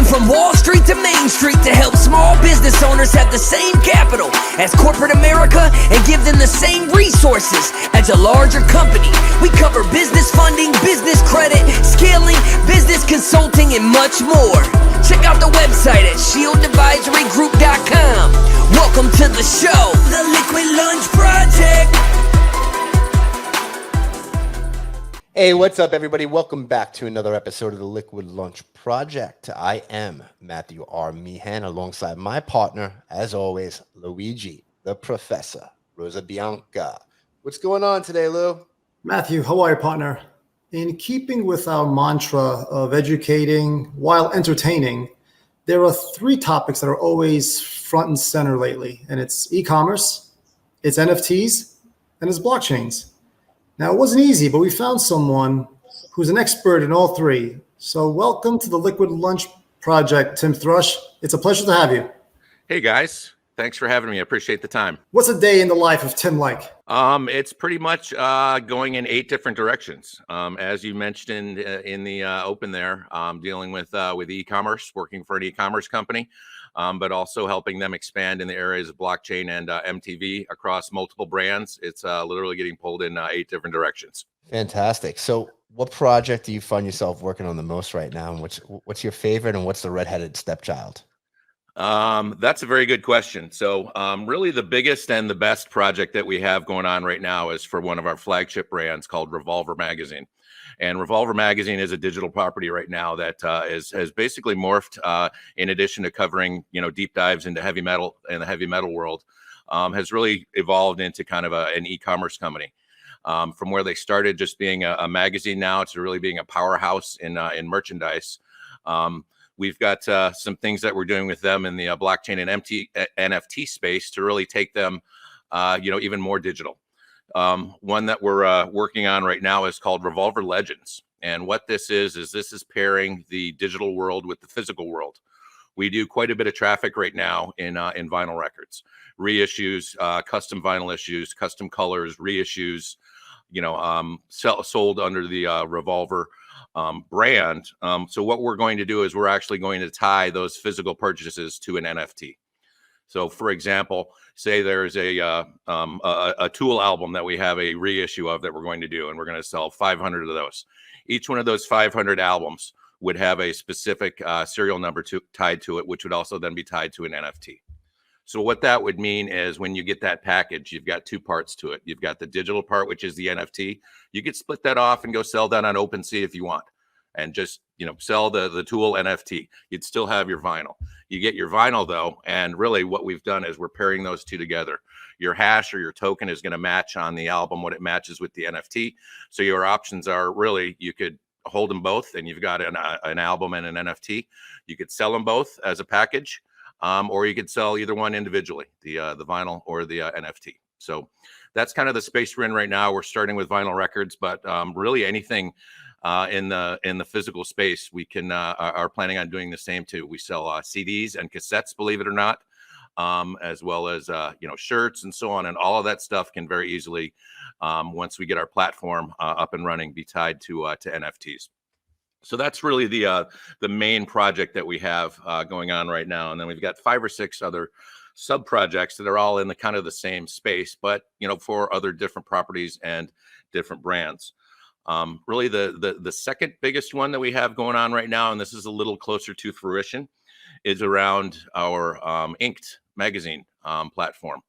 From Wall Street to Main Street to help small business owners have the same capital as corporate America and give them the same resources as a larger company. We cover business funding, business credit, scaling, business consulting, and much more. Check out the website at shieldadvisorygroup.com. Welcome to the show, The Liquid Lunch Project. Hey, what's up, everybody? Welcome back to another episode of the Liquid Lunch Project. I am Matthew R. Meehan, alongside my partner, as always, Luigi, the Professor, Rosa Bianca. What's going on today, Lou? Matthew, how are you, partner? In keeping with our mantra of educating while entertaining, there are three topics that are always front and center lately, and it's e-commerce, it's NFTs, and it's blockchains. Now, it wasn't easy, but we found someone who's an expert in all three. So welcome to the Liquid Lunch Project, Tim Thrush. It's a pleasure to have you. Hey, guys. Thanks for having me. I appreciate the time. What's a day in the life of Tim like? It's pretty much going in 8 different directions. As you mentioned in the open there, dealing with e-commerce, working for an e-commerce company, but also helping them expand in the areas of blockchain and MTV across multiple brands. It's literally getting pulled in 8 different directions. Fantastic. So what project do you find yourself working on the most right now? And what's your favorite, and what's the redheaded stepchild? That's a very good question. So really the biggest and the best project that we have going on right now is for one of our flagship brands called Revolver Magazine. And Revolver Magazine is a digital property right now that has basically morphed, in addition to covering, deep dives into heavy metal and the heavy metal world, has really evolved into kind of an e-commerce company. From where they started just being a magazine now to really being a powerhouse in merchandise. We've got some things that we're doing with them in the blockchain and NFT space to really take them, even more digital. One that we're working on right now is called Revolver Legends. And what this is this is pairing the digital world with the physical world. We do quite a bit of traffic right now in vinyl records, reissues, custom vinyl issues, custom colors, reissues, sold under the Revolver brand. So what we're going to do is we're actually going to tie those physical purchases to an NFT. So, for example, say there's a Tool album that we have a reissue of that we're going to do, and we're going to sell 500 of those. Each one of those 500 albums would have a specific serial number tied to it, which would also then be tied to an NFT. So what that would mean is when you get that package, you've got 2 parts to it. You've got the digital part, which is the NFT. You could split that off and go sell that on OpenSea if you want, and just sell the Tool NFT. You'd still have your vinyl. You get your vinyl though, and really what we've done is we're pairing those 2 together. Your hash or your token is going to match on the album what it matches with the NFT. So your options are really, you could hold them both and you've got an album and an NFT. You could sell them both as a package, or you could sell either one individually, the vinyl or the NFT. So that's kind of the space we're in right now. We're starting with vinyl records, but really anything in the physical space, we can are planning on doing the same too. We sell CDs and cassettes, believe it or not, as well as shirts and so on, and all of that stuff can very easily, once we get our platform up and running, be tied to NFTs. So that's really the main project that we have going on right now, and then we've got 5 or 6 other sub projects that are all in the kind of the same space, but for other different properties and different brands. Really the second biggest one that we have going on right now, and this is a little closer to fruition, is around our Inked magazine platform.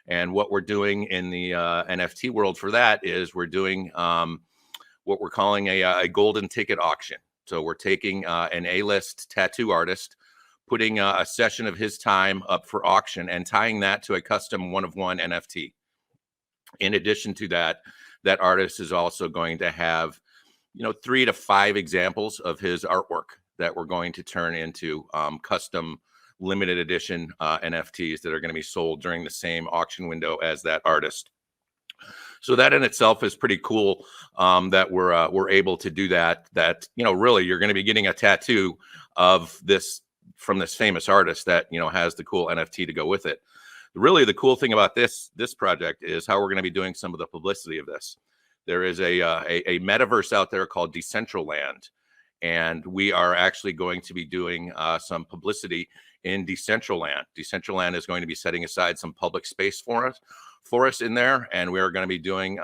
And what we're doing in the NFT world for that is we're doing what we're calling a golden ticket auction. So we're taking an A-list tattoo artist, putting a session of his time up for auction and tying that to a custom one-of-one NFT. In addition to that, that artist is also going to have, 3 to 5 examples of his artwork that we're going to turn into custom limited edition NFTs that are going to be sold during the same auction window as that artist. So that in itself is pretty cool, that we're able to do that. That really you're going to be getting a tattoo of this from this famous artist that has the cool NFT to go with it. Really, the cool thing about this project is how we're going to be doing some of the publicity of this. There is a metaverse out there called Decentraland, And we are actually going to be doing some publicity in Decentraland. Decentraland is going to be setting aside some public space for us in there, and we are going to be doing,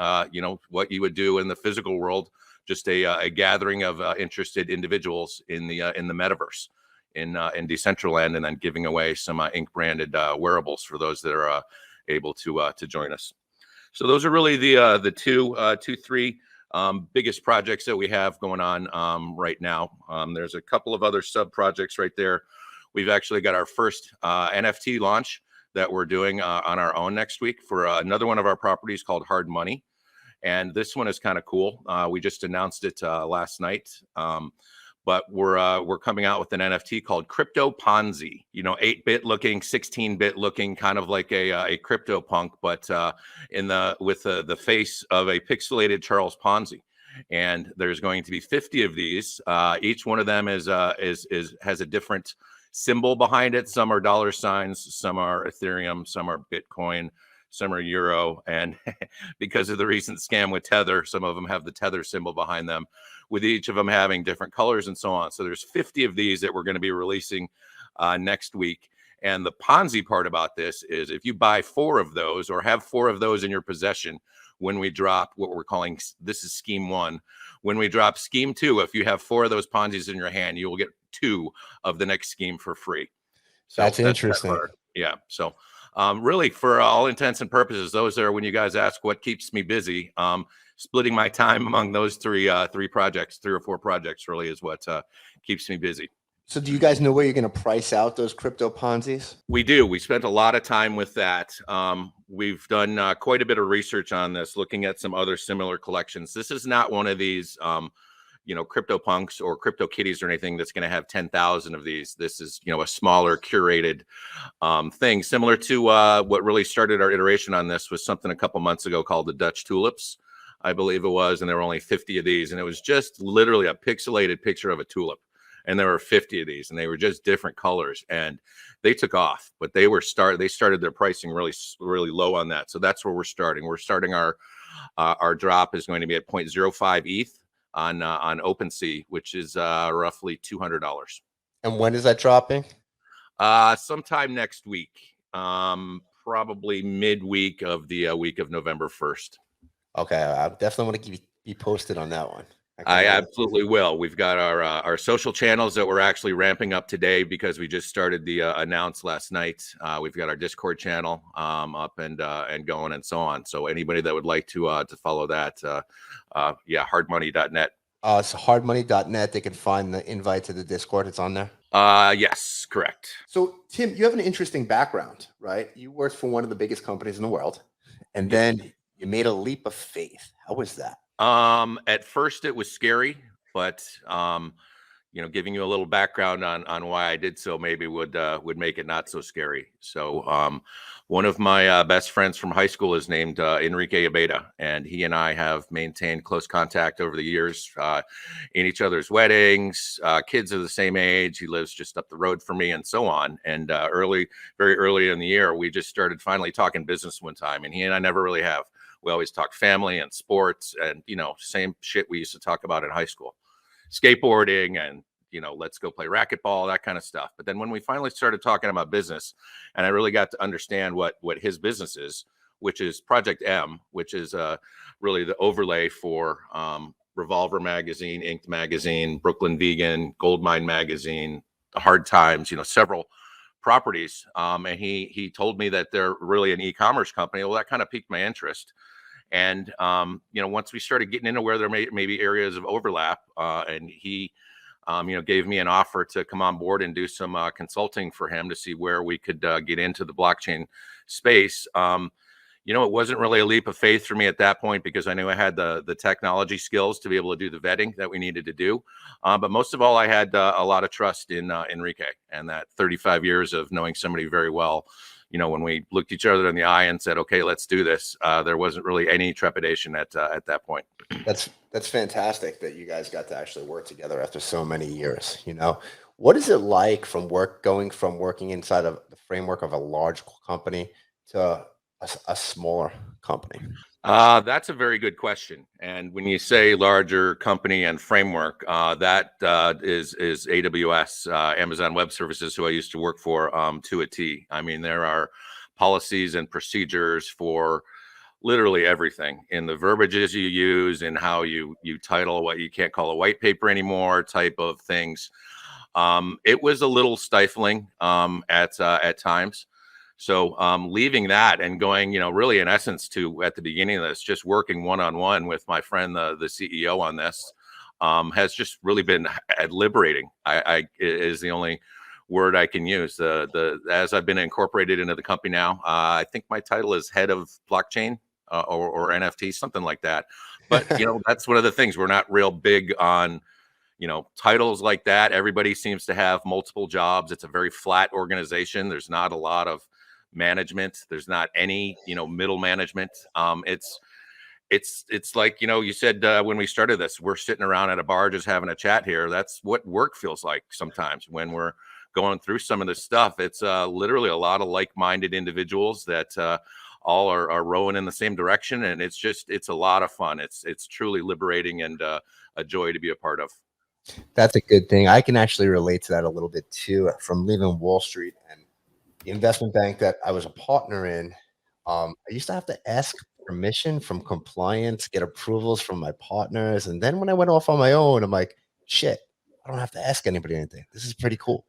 what you would do in the physical world, just a gathering of interested individuals in the metaverse in Decentraland, and then giving away some ink branded wearables for those that are able to join us. So those are really the three biggest projects that we have going on right now. There's a couple of other sub projects right there. We've actually got our first NFT launch that we're doing on our own next week for another one of our properties called Hard Money. And this one is kind of cool. We just announced it last night. But we're coming out with an NFT called Crypto Ponzi. 8-bit looking, 16-bit looking, kind of like a crypto punk, but with the face of a pixelated Charles Ponzi. And there's going to be 50 of these. Each one of them has a different symbol behind it. Some are dollar signs, some are Ethereum, some are Bitcoin, some are Euro. And because of the recent scam with Tether, some of them have the Tether symbol behind them, with each of them having different colors and so on. So there's 50 of these that we're going to be releasing next week. And the Ponzi part about this is if you buy 4 of those or have 4 of those in your possession, when we drop what we're calling, this is scheme 1. When we drop scheme 2, if you have 4 of those Ponzis in your hand, you will get 2 of the next scheme for free. So that's interesting. Yeah. So really, for all intents and purposes, those are, when you guys ask what keeps me busy, splitting my time among those 3 or 4 projects really is what keeps me busy. So do you guys know where you're going to price out those crypto Ponzis? We do. We spent a lot of time with that. We've done quite a bit of research on this, looking at some other similar collections. This is not one of these, crypto punks or crypto kitties or anything that's going to have 10,000 of these. This is, a smaller curated thing, similar to what really started our iteration on this was something a couple months ago called the Dutch tulips, I believe it was. And there were only 50 of these. And it was just literally a pixelated picture of a tulip. And there were 50 of these, and they were just different colors, and they took off. But they started their pricing really, really low on that. So that's where we're starting. We're starting our drop is going to be at 0.05 ETH on OpenSea, which is roughly $200. And when is that dropping? Sometime next week, probably midweek of the week of November 1st. Okay, I definitely want to be posted on that one. I absolutely will. We've got our social channels that we're actually ramping up today because we just started the announce last night. We've got our Discord channel up and going and so on. So anybody that would like to follow that, hardmoney.net. So hardmoney.net, they can find the invite to the Discord. It's on there. Yes, correct. So Tim, you have an interesting background, right? You worked for one of the biggest companies in the world, and then you made a leap of faith. How was that? At first it was scary, but, giving you a little background on why I did so maybe would make it not so scary. So, one of my best friends from high school is named Enrique Abeda, and he and I have maintained close contact over the years, in each other's weddings. Kids are the same age. He lives just up the road from me and so on. And very early in the year, we just started finally talking business one time, and he and I never really have. We always talk family and sports and, same shit we used to talk about in high school, skateboarding and, let's go play racquetball, that kind of stuff. But then when we finally started talking about business and I really got to understand what his business is, which is Project M, which is really the overlay for Revolver Magazine, Inked Magazine, Brooklyn Vegan, Goldmine Magazine, The Hard Times, several properties. And he told me that they're really an e-commerce company. Well, that kind of piqued my interest. And, once we started getting into where there may be areas of overlap, and he, gave me an offer to come on board and do some consulting for him to see where we could get into the blockchain space. It wasn't really a leap of faith for me at that point because I knew I had the technology skills to be able to do the vetting that we needed to do. But most of all, I had a lot of trust in Enrique and that 35 years of knowing somebody very well. When we looked each other in the eye and said, okay, let's do this, there wasn't really any trepidation at that point. That's fantastic that you guys got to actually work together after so many years. What is it like going from working inside of the framework of a large company to a smaller company? That's a very good question. And when you say larger company and framework, that is AWS, Amazon Web Services, who I used to work for, to a T. I mean, there are policies and procedures for literally everything in the verbiages you use and how you title what you can't call a white paper anymore type of things. It was a little stifling at times. So leaving that and going, really in essence to at the beginning of this, just working one-on-one with my friend, the CEO on this, has just really been liberating. I is the only word I can use. As I've been incorporated into the company now, I think my title is head of blockchain or NFT, something like that. But that's one of the things, we're not real big on titles like that. Everybody seems to have multiple jobs. It's a very flat organization. There's not a lot of management. There's not any middle management. It's like you said when we started this, we're sitting around at a bar just having a chat here. That's what work feels like sometimes when we're going through some of this stuff. It's literally a lot of like-minded individuals that all are rowing in the same direction, and it's a lot of fun. It's truly liberating and a joy to be a part of. That's a good thing. I can actually relate to that a little bit too, from leaving Wall Street and the investment bank that I was a partner in. I used to have to ask permission from compliance, get approvals from my partners. And then when I went off on my own, I'm like, shit, I don't have to ask anybody anything. This is pretty cool.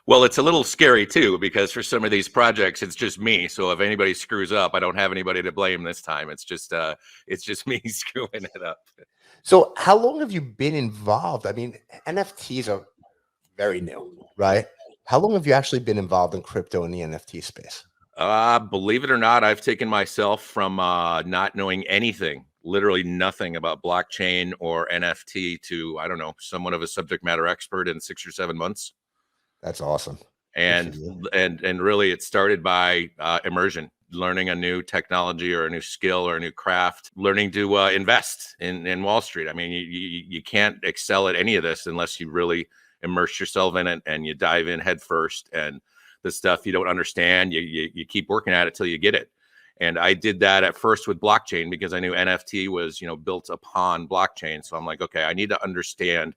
Well, it's a little scary too, because for some of these projects, it's just me. So if anybody screws up, I don't have anybody to blame this time. It's just me screwing it up. So how long have you been involved? I mean, NFTs are very new, right? How long have you actually been involved in crypto in the NFT space? Believe it or not, I've taken myself from not knowing anything, literally nothing about blockchain or NFT to, I don't know, somewhat of a subject matter expert in 6 or 7 months. That's awesome. And really it started by immersion, learning a new technology or a new skill or a new craft, learning to invest in Wall Street. I mean, you can't excel at any of this unless you really immerse yourself in it and you dive in head first. And the stuff you don't understand, you keep working at it till you get it. And I did that at first with blockchain because I knew NFT was, built upon blockchain. So I'm like, okay, I need to understand,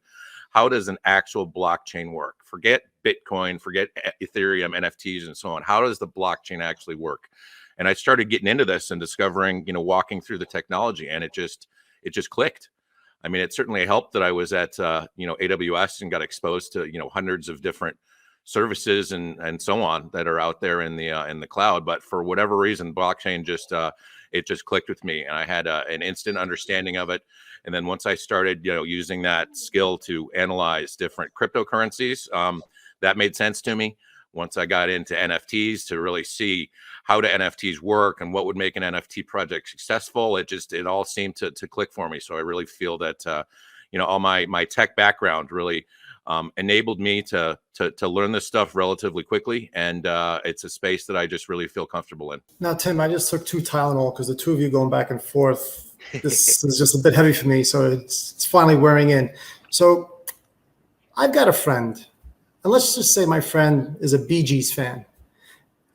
how does an actual blockchain work? Forget Bitcoin, forget Ethereum, NFTs, and so on. How does the blockchain actually work? And I started getting into this and discovering, walking through the technology, and it just clicked. I mean, it certainly helped that I was at, AWS and got exposed to, hundreds of different services and so on that are out there in the cloud. But for whatever reason, blockchain it just clicked with me, and I had an instant understanding of it. And then once I started, using that skill to analyze different cryptocurrencies, that made sense to me. Once I got into NFTs to really see how do NFTs work and what would make an NFT project successful, it all seemed to click for me. So I really feel that, all my tech background really enabled me to learn this stuff relatively quickly. And it's a space that I just really feel comfortable in. Now, Tim, I just took 2 Tylenol because the two of you going back and forth, this is just a bit heavy for me. So it's finally wearing in. So I've got a friend, and let's just say my friend is a Bee Gees fan,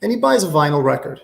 and he buys a vinyl record.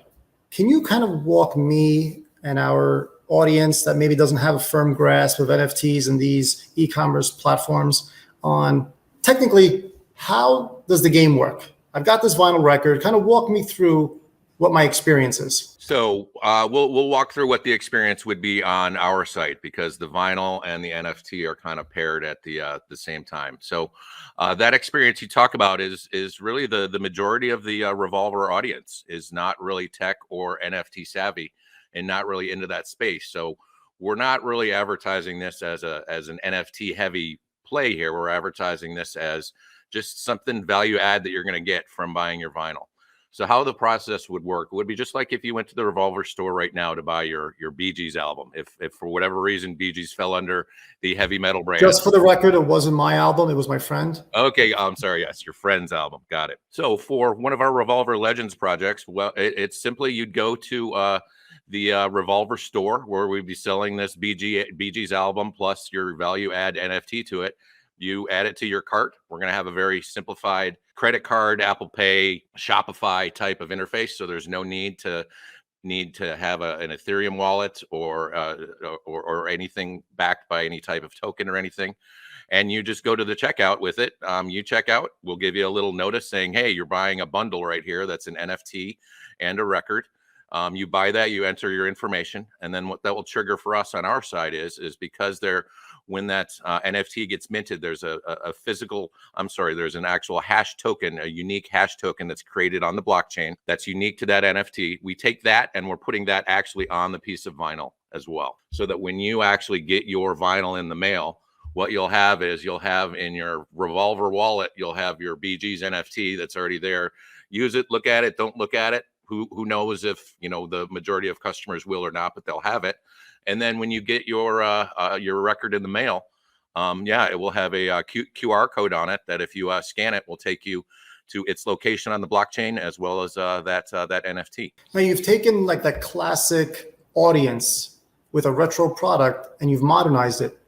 Can you kind of walk me and our audience that maybe doesn't have a firm grasp of NFTs and these e-commerce platforms on technically, how does the game work? I've got this vinyl record. Kind of walk me through what my experience is. So we'll walk through what the experience would be on our site, because the vinyl and the NFT are kind of paired at the same time. So that experience you talk about is really the majority of the Revolver audience is not really tech or NFT savvy and not really into that space. So we're not really advertising this as an NFT heavy play here. We're advertising this as just something value add that you're going to get from buying your vinyl. So how the process would work would be just like if you went to the Revolver store right now to buy your Bee Gees album. If for whatever reason Bee Gees fell under the heavy metal brand. Just for the record, it wasn't my album. It was my friend. Okay, I'm sorry. Yes, your friend's album. Got it. So for one of our Revolver Legends projects, well, it's simply you'd go to the Revolver store where we'd be selling this Bee Gees album plus your value add NFT to it. You add it to your cart. We're going to have a very simplified credit card, Apple Pay, Shopify type of interface. So there's no need to need to have an Ethereum wallet or anything backed by any type of token or anything. And you just go to the checkout with it. You check out, we'll give you a little notice saying, hey, you're buying a bundle right here. That's an NFT and a record. You buy that, you enter your information. And then what that will trigger for us on our side is because when that NFT gets minted, there's there's an actual hash token, a unique hash token that's created on the blockchain that's unique to that NFT. We take that and we're putting that actually on the piece of vinyl as well. So that when you actually get your vinyl in the mail, what you'll have in your Revolver wallet, you'll have your BG's NFT that's already there. Use it, look at it, don't look at it. Who knows if, the majority of customers will or not, but they'll have it. And then when you get your record in the mail, it will have a QR code on it that if you scan it, will take you to its location on the blockchain as well as that NFT. Now you've taken like that classic audience with a retro product and you've modernized it.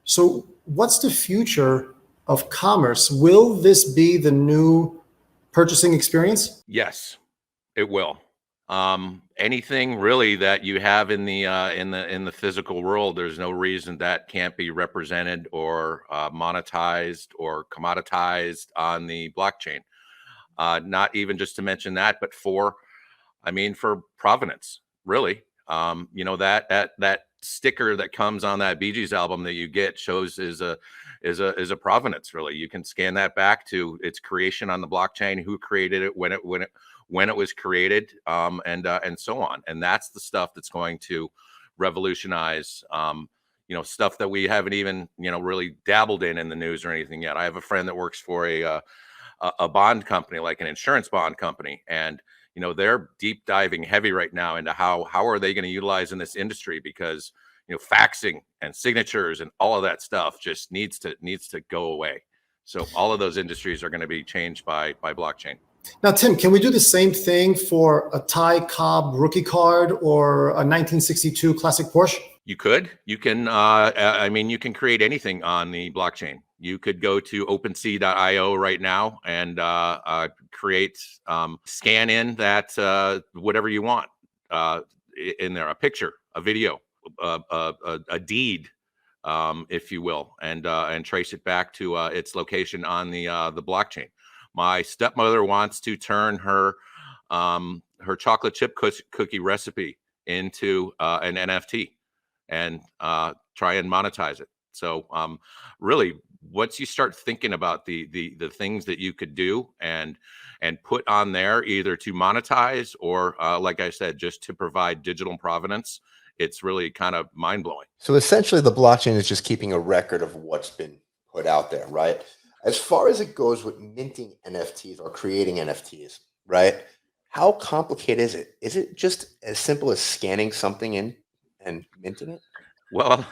So what's the future of commerce? Will this be the new purchasing experience? Yes, it will. Anything really that you have in the physical world, there's no reason that can't be represented or monetized or commoditized on the blockchain. Not even just to mention that, but for provenance, really. That sticker that comes on that Bee Gees album that you get shows is a provenance. Really, you can scan that back to its creation on the blockchain, who created it, when it was created, and so on. And that's the stuff that's going to revolutionize stuff that we haven't even really dabbled in the news or anything yet. I have a friend that works for a bond company, like an insurance bond company, and they're deep diving heavy right now into how are they going to utilize in this industry, because faxing and signatures and all of that stuff just needs to go away. So all of those industries are going to be changed by blockchain. Now, Tim, can we do the same thing for a Ty Cobb rookie card or a 1962 classic Porsche? You could. You can. You can create anything on the blockchain. You could go to OpenSea.io right now and create, scan in that whatever you want in there, a picture, a video, a deed, if you will, and trace it back to its location on the blockchain. My stepmother wants to turn her chocolate chip cookie recipe into an NFT and try and monetize it. So really, once you start thinking about the things that you could do and put on there, either to monetize or like I said, just to provide digital provenance, it's really kind of mind-blowing. So essentially the blockchain is just keeping a record of what's been put out there, right? As far as it goes with minting NFTs or creating NFTs, right? How complicated is it? Is it just as simple as scanning something in and minting it? Well,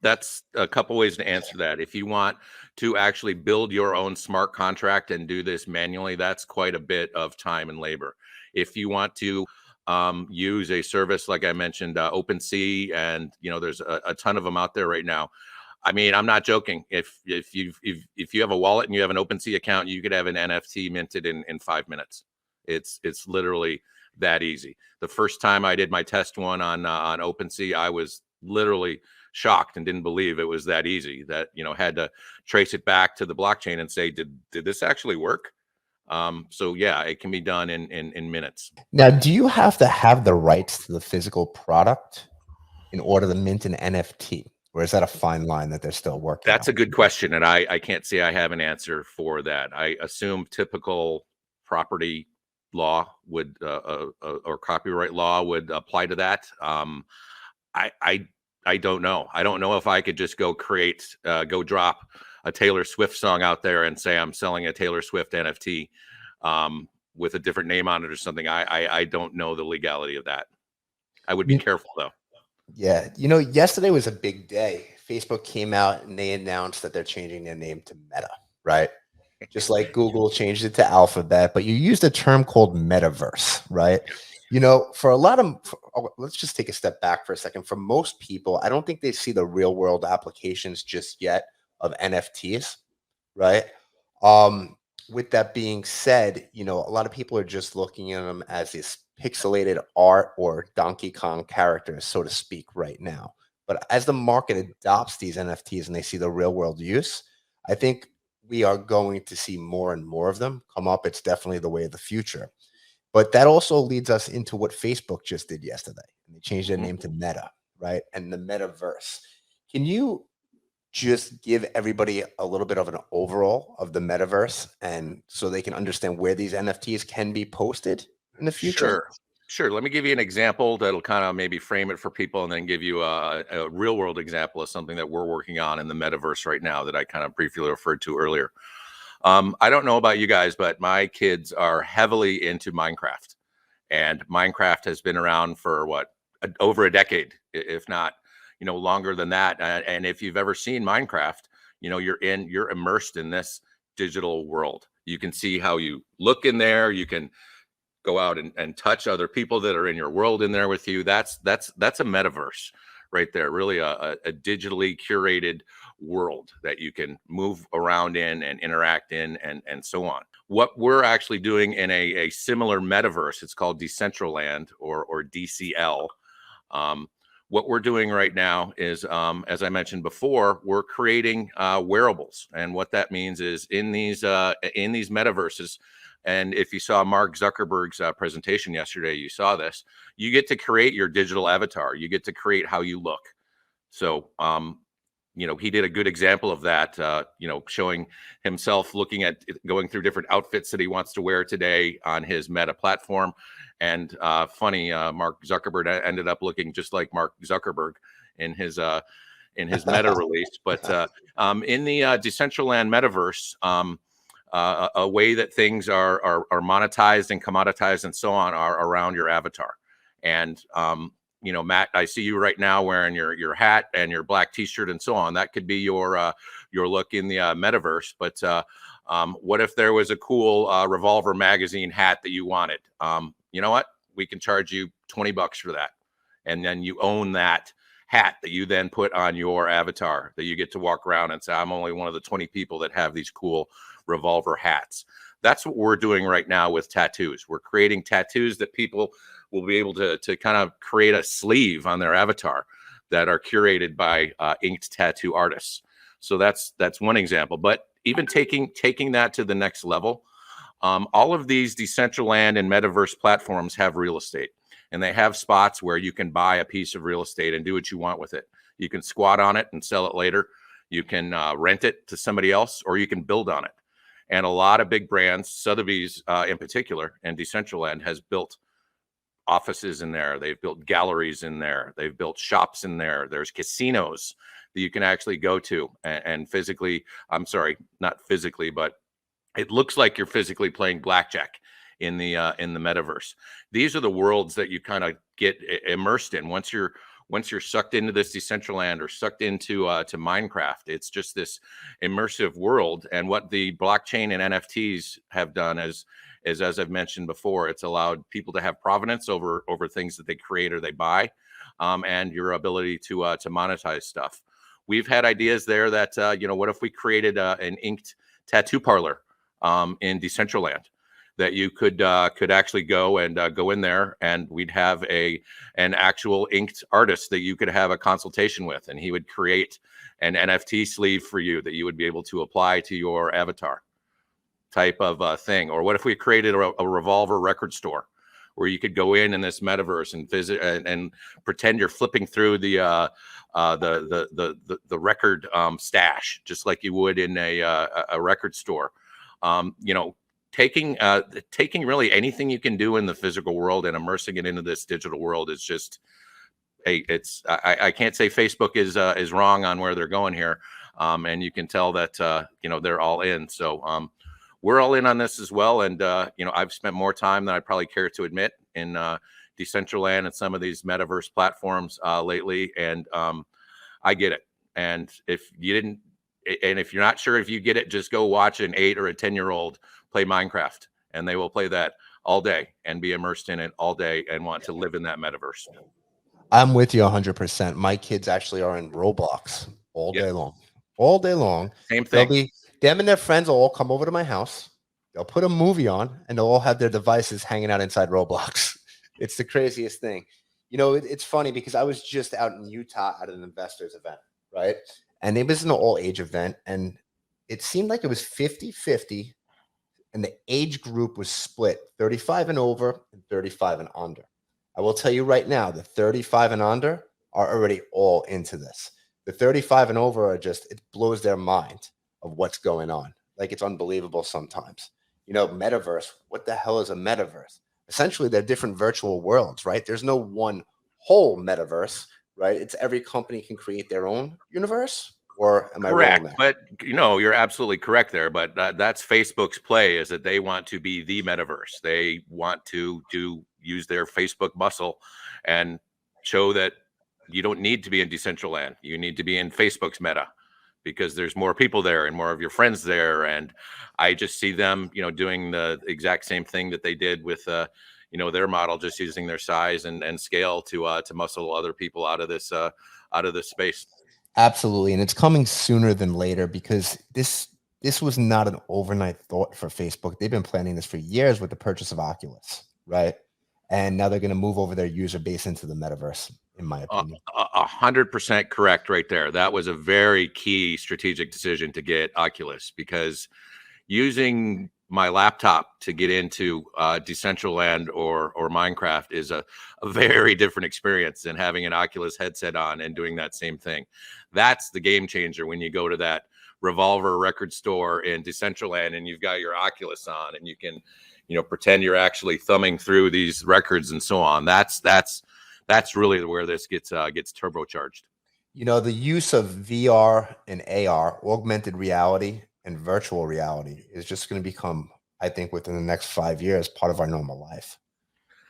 that's a couple ways to answer that. If you want to actually build your own smart contract and do this manually, that's quite a bit of time and labor. If you want to use a service like I mentioned, OpenSea, and there's a ton of them out there right now. I'm not joking. If you have a wallet and you have an OpenSea account, you could have an NFT minted in 5 minutes. It's literally that easy. The first time I did my test one on OpenSea, I was literally shocked and didn't believe it was that easy. That had to trace it back to the blockchain and say, did this actually work? So yeah, it can be done in minutes. Now, do you have to have the rights to the physical product in order to mint an NFT? Or is that a fine line that they're still working That's on? a good question, and I can't say I have an answer for that. I assume typical property law would or copyright law would apply to that. I don't know. I don't know if I could just go drop a Taylor Swift song out there and say I'm selling a Taylor Swift NFT with a different name on it or something. I don't know the legality of that. I would be careful though. Yeah. Yesterday was a big day. Facebook came out and they announced that they're changing their name to Meta, right? Just like Google changed it to Alphabet, but you used a term called Metaverse, right? For a lot of, let's just take a step back for a second. For most people, I don't think they see the real world applications just yet of NFTs, right? With that being said, a lot of people are just looking at them as this pixelated art or Donkey Kong characters, so to speak, right now. But as the market adopts these NFTs and they see the real world use, I think we are going to see more and more of them come up. It's definitely the way of the future. But that also leads us into what Facebook just did yesterday. They changed their name to Meta, right? And the Metaverse. Can you just give everybody a little bit of an overall of the Metaverse, and so they can understand where these NFTs can be posted in the future? Sure. Let me give you an example that'll kind of maybe frame it for people, and then give you a real world example of something that we're working on in the Metaverse right now that I kind of briefly referred to earlier. I don't know about you guys, but my kids are heavily into Minecraft, and Minecraft has been around for over a decade, if not, longer than that. And if you've ever seen Minecraft, you're immersed in this digital world. You can see how you look in there. You can go out and touch other people that are in your world in there with you. That's a metaverse right there. Really a digitally curated world that you can move around in and interact in and so on. What we're actually doing in a similar metaverse, it's called Decentraland or DCL. What we're doing right now is, as I mentioned before, we're creating wearables. And what that means is in these metaverses, and if you saw Mark Zuckerberg's presentation yesterday, you saw this, you get to create your digital avatar. You get to create how you look. So, he did a good example of that, showing himself going through different outfits that he wants to wear today on his Meta platform. And Mark Zuckerberg ended up looking just like Mark Zuckerberg in his Meta release. But in the Decentraland metaverse, a way that things are monetized and commoditized and so on are around your avatar. And Matt, I see you right now wearing your hat and your black T-shirt and so on. That could be your look in the metaverse. But what if there was a cool Revolver magazine hat that you wanted? You know what? We can charge you $20 for that, and then you own that hat that you then put on your avatar that you get to walk around and say, I'm only one of the 20 people that have these cool Revolver hats. That's what we're doing right now with tattoos. We're creating tattoos that people will be able to kind of create a sleeve on their avatar that are curated by inked tattoo artists. So that's one example. But even taking that to the next level, all of these Decentraland and Metaverse platforms have real estate, and they have spots where you can buy a piece of real estate and do what you want with it. You can squat on it and sell it later. You can rent it to somebody else, or you can build on it. And a lot of big brands, Sotheby's in particular, and Decentraland has built offices in there. They've built galleries in there. They've built shops in there. There's casinos that you can actually go to and physically, I'm sorry, not physically, but it looks like you're physically playing blackjack in the metaverse. These are the worlds that you kind of get immersed in once you're sucked into this Decentraland or sucked into to Minecraft. It's just this immersive world. And what the blockchain and NFTs have done is as I've mentioned before, it's allowed people to have provenance over things that they create or they buy, and your ability to monetize stuff. We've had ideas there that what if we created an inked tattoo parlor in Decentraland, that you could actually go in there, and we'd have an actual inked artist that you could have a consultation with, and he would create an NFT sleeve for you that you would be able to apply to your avatar type of thing. Or what if we created a Revolver record store where you could go in this metaverse and visit and pretend you're flipping through the record stash, just like you would in a record store. Taking really anything you can do in the physical world and immersing it into this digital world is just I can't say Facebook is wrong on where they're going here, and you can tell that they're all in. So we're all in on this as well, and I've spent more time than I probably care to admit in Decentraland and some of these metaverse platforms lately, and I get it. And if you're not sure if you get it, just go watch an 8 or a 10-year-old play Minecraft, and they will play that all day and be immersed in it all day and want to live in that metaverse. I'm with you 100%. My kids actually are in Roblox all day long. All day long. Same thing. Them and their friends will all come over to my house. They'll put a movie on, and they'll all have their devices hanging out inside Roblox. It's the craziest thing. You know, it's funny because I was just out in Utah at an investors event, right? And it was an all age event. And it seemed like it was 50-50, and the age group was split 35 and over and 35 and under. I will tell you right now, the 35 and under are already all into this. The 35 and over are just, it blows their mind of what's going on. Like, it's unbelievable sometimes. You know, metaverse, what the hell is a metaverse? Essentially, they're different virtual worlds, right? There's no one whole metaverse, right? It's every company can create their own universe. Or am I wrong Correct, there? but you're absolutely correct there. But that's Facebook's play, is that they want to be the metaverse. They want to use their Facebook muscle and show that you don't need to be in Decentraland. You need to be in Facebook's meta, because there's more people there and more of your friends there. And I just see them, doing the exact same thing that they did with, their model, just using their size and scale to muscle other people out of this space. Absolutely. And it's coming sooner than later, because this was not an overnight thought for Facebook. They've been planning this for years with the purchase of Oculus, right? And now they're going to move over their user base into the metaverse, in my opinion. 100% correct right there. That was a very key strategic decision to get Oculus, because using my laptop to get into Decentraland or Minecraft is a very different experience than having an Oculus headset on and doing that same thing. That's the game changer when you go to that Revolver record store in Decentraland and you've got your Oculus on and you can, pretend you're actually thumbing through these records and so on. That's really where this gets turbocharged. The use of VR and AR, augmented reality, and virtual reality is just going to become, I think, within the next 5 years, part of our normal life,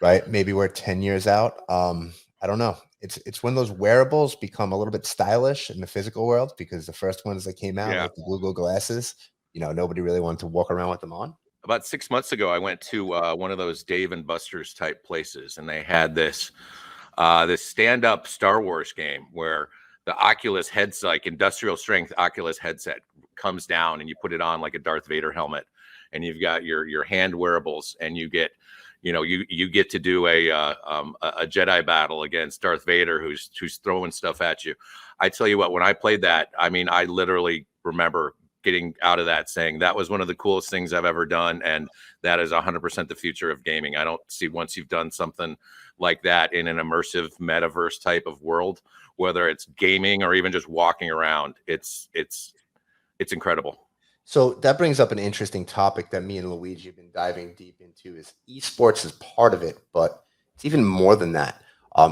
right? Maybe we're 10 years out. I don't know. It's when those wearables become a little bit stylish in the physical world, because the first ones that came out, like the Google glasses, nobody really wanted to walk around with them on. About 6 months ago, I went to one of those Dave and Buster's type places, and they had this stand-up Star Wars game where the Oculus headset, like industrial strength Oculus headset, comes down and you put it on like a Darth Vader helmet, and you've got your hand wearables, and you get you get to do a Jedi battle against Darth Vader who's throwing stuff at you. I tell you what, when I played that, I mean, I literally remember getting out of that saying that was one of the coolest things I've ever done, and that is 100% the future of gaming. I don't see, once you've done something like that in an immersive metaverse type of world, whether it's gaming or even just walking around, it's incredible. So that brings up an interesting topic that me and Luigi have been diving deep into. Is esports is part of it, but it's even more than that.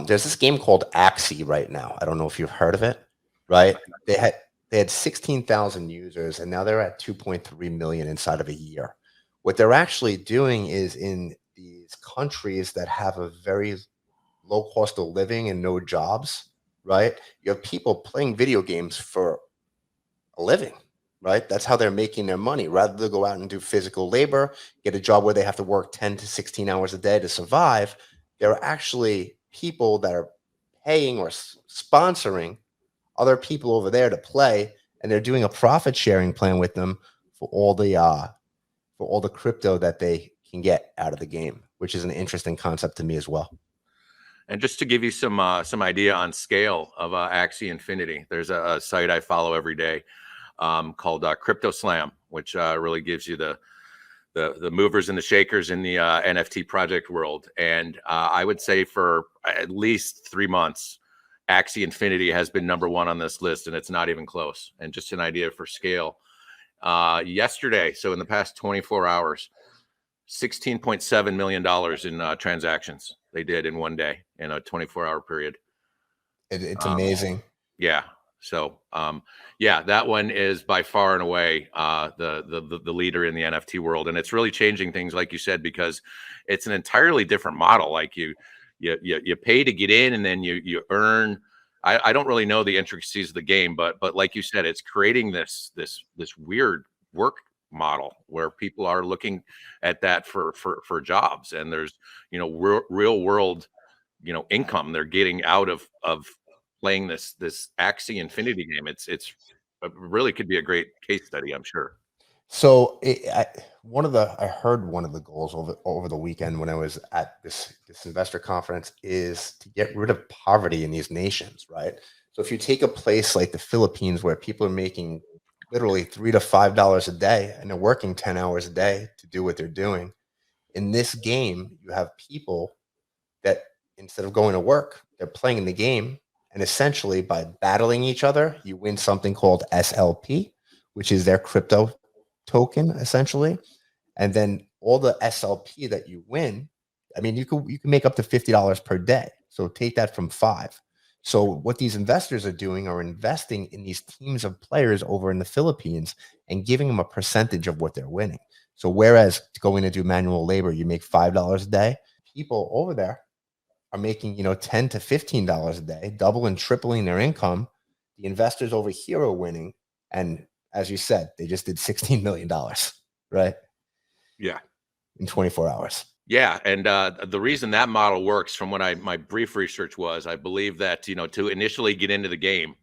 There's this game called Axie right now. I don't know if you've heard of it, right? They had 16,000 users, and now they're at 2.3 million inside of a year. What they're actually doing is, in these countries that have a very low cost of living and no jobs, right? You have people playing video games for a living, right? That's how they're making their money. Rather than go out and do physical labor, get a job where they have to work 10 to 16 hours a day to survive, there are actually people that are paying or sponsoring other people over there to play, and they're doing a profit sharing plan with them for all the crypto that they can get out of the game, which is an interesting concept to me as well. And just to give you some idea on scale of Axie Infinity, there's a site I follow every day called Crypto Slam, which really gives you the movers and the shakers in the NFT project world. And I would say for at least 3 months, Axie Infinity has been number one on this list, and it's not even close. And just an idea for scale, yesterday, so in the past 24 hours, $16.7 million in transactions they did in one day in a 24-hour period. It's amazing. Yeah. So, that one is by far and away the leader in the NFT world, and it's really changing things, like you said, because it's an entirely different model. Like you pay to get in, and then you earn. I don't really know the intricacies of the game, but like you said, it's creating this weird work model where people are looking at that for jobs, and there's real world income they're getting out of playing this Axie Infinity game. It really could be a great case study, I'm sure. So I heard one of the goals over the weekend when I was at this investor conference is to get rid of poverty in these nations, right? So if you take a place like the Philippines where people are making literally $3 to $5 a day and they're working 10 hours a day to do what they're doing, in this game you have people that instead of going to work, they're playing in the game, and essentially by battling each other, you win something called SLP, which is their crypto token essentially. And then all the SLP that you win, I mean, you can make up to $50 per day. So take that from 5. So what these investors are doing are investing in these teams of players over in the Philippines and giving them a percentage of what they're winning. So whereas going to do manual labor, you make $5 a day, people over there are making, $10 to $15 a day, double and tripling their income. The investors over here are winning. And as you said, they just did $16 million, right? Yeah. In 24 hours. Yeah, and the reason that model works, from what my brief research was, I believe that to initially get into the game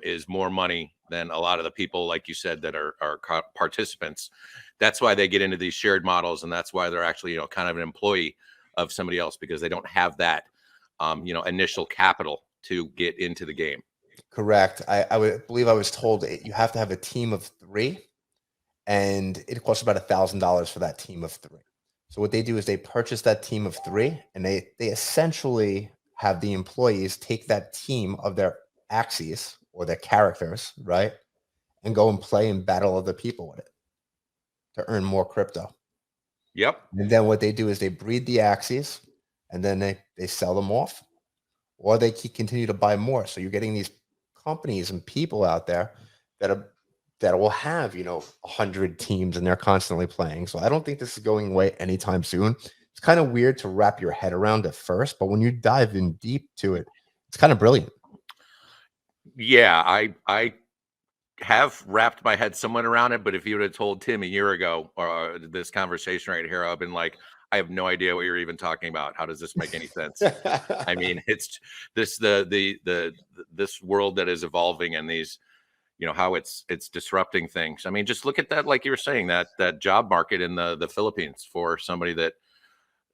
is more money than a lot of the people, like you said, that are participants. That's why they get into these shared models, and that's why they're actually kind of an employee of somebody else, because they don't have that initial capital to get into the game. Correct. I would believe I was told you have to have a team of 3, and it costs about $1,000 for that team of 3. So what they do is they purchase that team of 3, and they essentially have the employees take that team of their axes or their characters, right, and go and play and battle other people with it to earn more crypto. Yep. And then what they do is they breed the axes, and then they sell them off, or they continue to buy more. So you're getting these companies and people out there that will have 100 teams, and they're constantly playing. So I don't think this is going away anytime soon. It's kind of weird to wrap your head around at first, but when you dive in deep to it, it's kind of brilliant. Yeah, I have wrapped my head somewhat around it, but if you would have told Tim a year ago or this conversation right here, I've been like, I have no idea what you're even talking about. How does this make any sense? I mean, it's this this world that is evolving, and these how it's disrupting things. I mean, just look at that, like you were saying, that job market in the Philippines for somebody that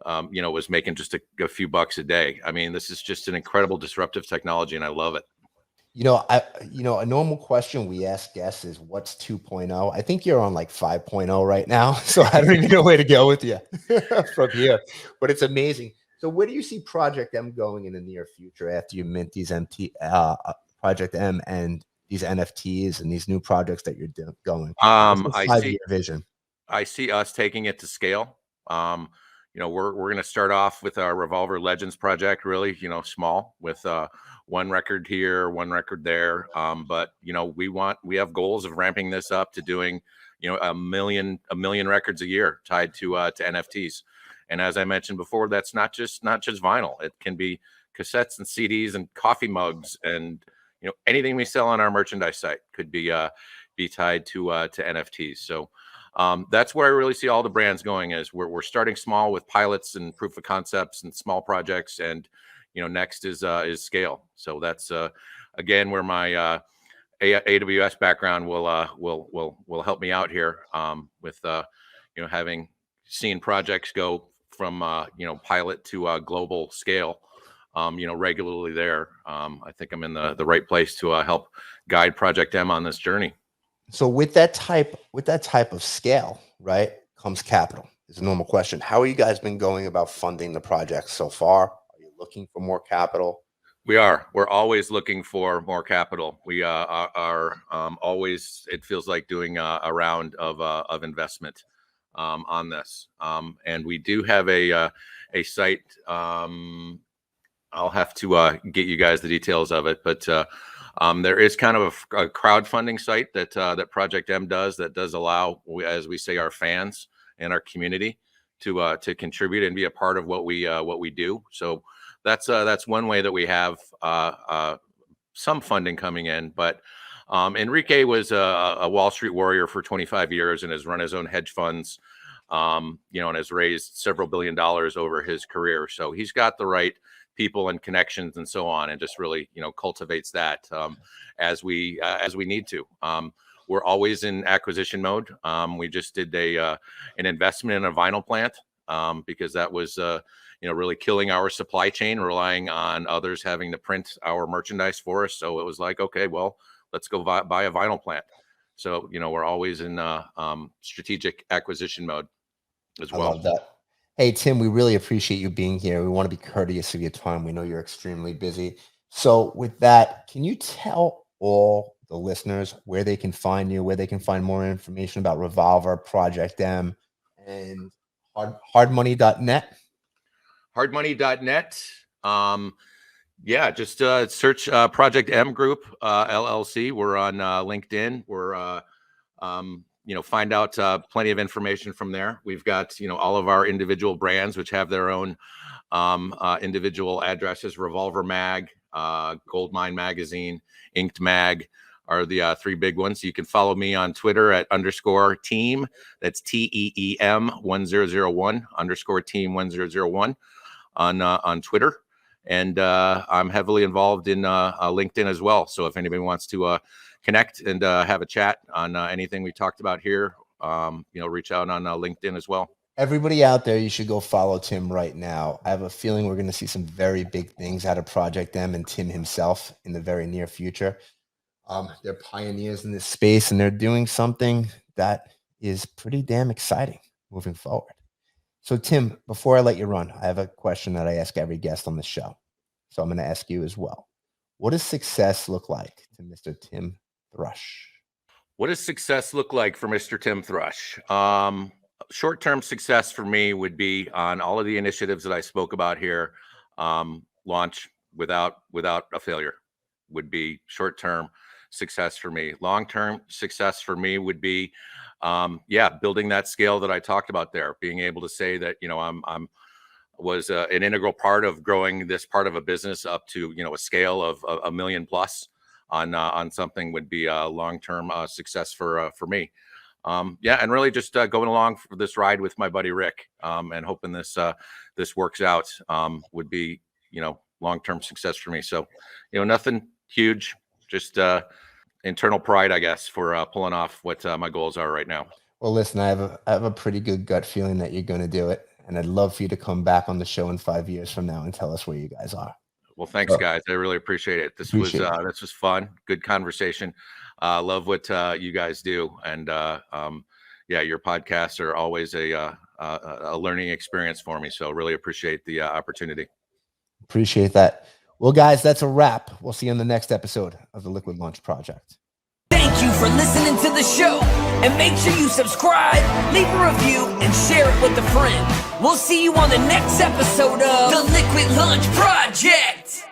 was making just a few bucks a day. I mean, this is just an incredible disruptive technology, and I love it. A normal question we ask guests is what's 2.0? I think you're on like 5.0 right now. So I don't even know where to go with you from here, but it's amazing. So where do you see Project M going in the near future after you mint these Project M and these NFTs and these new projects that you're going? I see vision. I see us taking it to scale. We're going to start off with our Revolver Legends project, really, small, with one record here, one record there. But we have goals of ramping this up to doing, a million records a year tied to NFTs. And as I mentioned before, that's not just vinyl. It can be cassettes and CDs and coffee mugs, and anything we sell on our merchandise site could be tied to NFTs. So that's where I really see all the brands going. Is we're starting small with pilots and proof of concepts and small projects, and next is scale. So that's again where my AWS background will help me out here with having seen projects go from pilot to global scale regularly there. I think I'm in the right place to help guide Project M on this journey. So with that type of scale, right, comes capital. It's a normal question. How have you guys been going about funding the project so far? Are you looking for more capital? We're always looking for more capital. We are always, it feels like, doing a round of investment on this. And we do have a site. I'll have to get you guys the details of it, but there is kind of a crowdfunding site that Project M does that does allow, as we say, our fans and our community to contribute and be a part of what we do. So that's one way that we have some funding coming in. But Enrique was a Wall Street warrior for 25 years and has run his own hedge funds, and has raised several $1 billion over his career. So he's got the right people and connections and so on, and just really cultivates that as we need to. we're always in acquisition mode. We just did an investment in a vinyl plant because that was really killing our supply chain, relying on others having to print our merchandise for us. So it was like, okay, well, let's go buy a vinyl plant. So we're always in strategic acquisition mode as well. I love that. Hey, Tim, we really appreciate you being here. We want to be courteous of your time. We know you're extremely busy. So with that, can you tell all the listeners where they can find you, where they can find more information about Revolver, Project M, and hardmoney.net? Hardmoney.net. Just search Project M Group, LLC. We're on LinkedIn. We're find out plenty of information from there. We've got, all of our individual brands, which have their own individual addresses. Revolver Mag, Goldmine Magazine, Inked Mag are the three big ones. You can follow me on Twitter at _team. That's TEEM 1001 _team 1001 on Twitter. And I'm heavily involved in LinkedIn as well. So if anybody wants to connect and have a chat on anything we talked about here, reach out on LinkedIn as well. Everybody out there, you should go follow Tim right now. I have a feeling we're going to see some very big things out of Project M and Tim himself in the very near future. They're pioneers in this space, and they're doing something that is pretty damn exciting moving forward. So, Tim, before I let you run, I have a question that I ask every guest on the show. So I'm going to ask you as well. What does success look like to Mr. Tim Thrush? What does success look like for Mr. Tim Thrush? Short-term success for me would be on all of the initiatives that I spoke about here. Launch without a failure would be short-term success for me. Long-term success for me would be, building that scale that I talked about there, being able to say that, I'm was an integral part of growing this part of a business up to, a scale of a million plus on something would be a long-term success for me. And really just going along for this ride with my buddy Rick, and hoping this works out would be, long-term success for me. So, nothing huge, just internal pride, I guess, for pulling off what my goals are right now. Well, listen, I have a pretty good gut feeling that you're going to do it. And I'd love for you to come back on the show in 5 years from now and tell us where you guys are. Well, thanks, guys. I really appreciate it. This was fun. Good conversation. Love what you guys do. And your podcasts are always a learning experience for me. So really appreciate the opportunity. Appreciate that. Well, guys, that's a wrap. We'll see you on the next episode of the Liquid Launch Project. Thank you for listening to the show. And make sure you subscribe, leave a review, and share it with a friend. We'll see you on the next episode of the Liquid Launch Project.